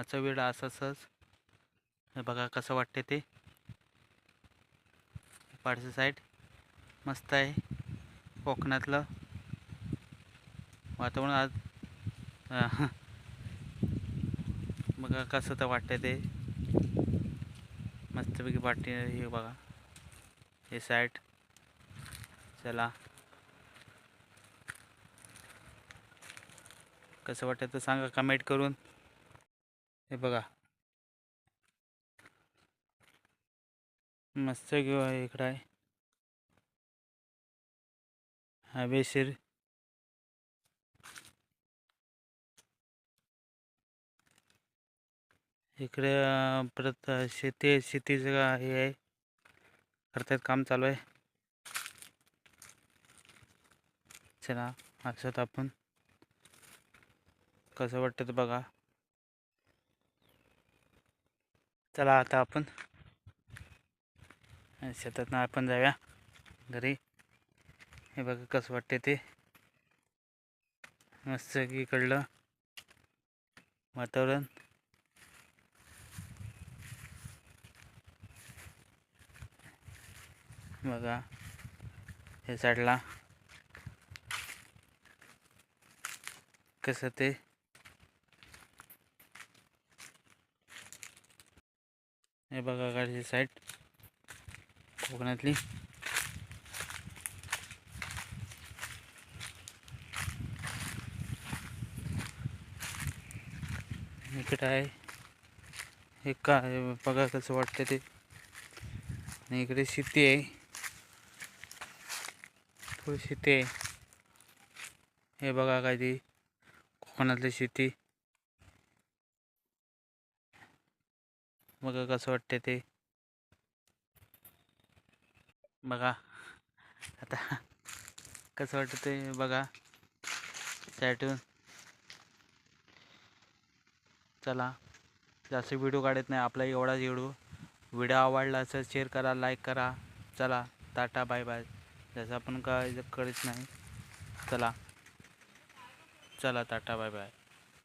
आजचा व्हिडिओ असाच. हे बघा कसं वाटते ते पाडसं साईड मस्त आहे. कोकणातलं वातावरण आज बघा कसं तर वाटते ते मस्तपैकी वाटते. हे बघा हे साईड. चला कसं वाटतं तर सांगा कमेंट करून. हे बघा मस्त किंवा इकडं आहे हवेशीर. इकडे परत शेतीचं हे आहे, करतात काम चालू आहे. चला असं आपण कसं वाटतं तर बघा. चला आता आपण शेतातनं आपण जाऊया घरी. हे बघा कसं वाटते ते मस्त इकडलं वातावरण. बघा हे साईडला कसं ते हे बघा गाडीची साईड कोकणातली. इकडे आहे हे काय बघा कसं वाटतं ते. आणि इकडे शेती आहे, थोडी शेती आहे. हे बघा काय ती कोकणातली शेती. बघा कसं वाटते ते बघा. आता कसं वाटतं ते बघा साईडून. चला जास्त व्हिडिओ काढत नाही आपला एवढाच व्हिडिओ आवडला असेल शेअर करा, लाईक करा. चला टाटा बाय बाय. जसं आपण काय करत नाही. चला टाटा बाय बाय.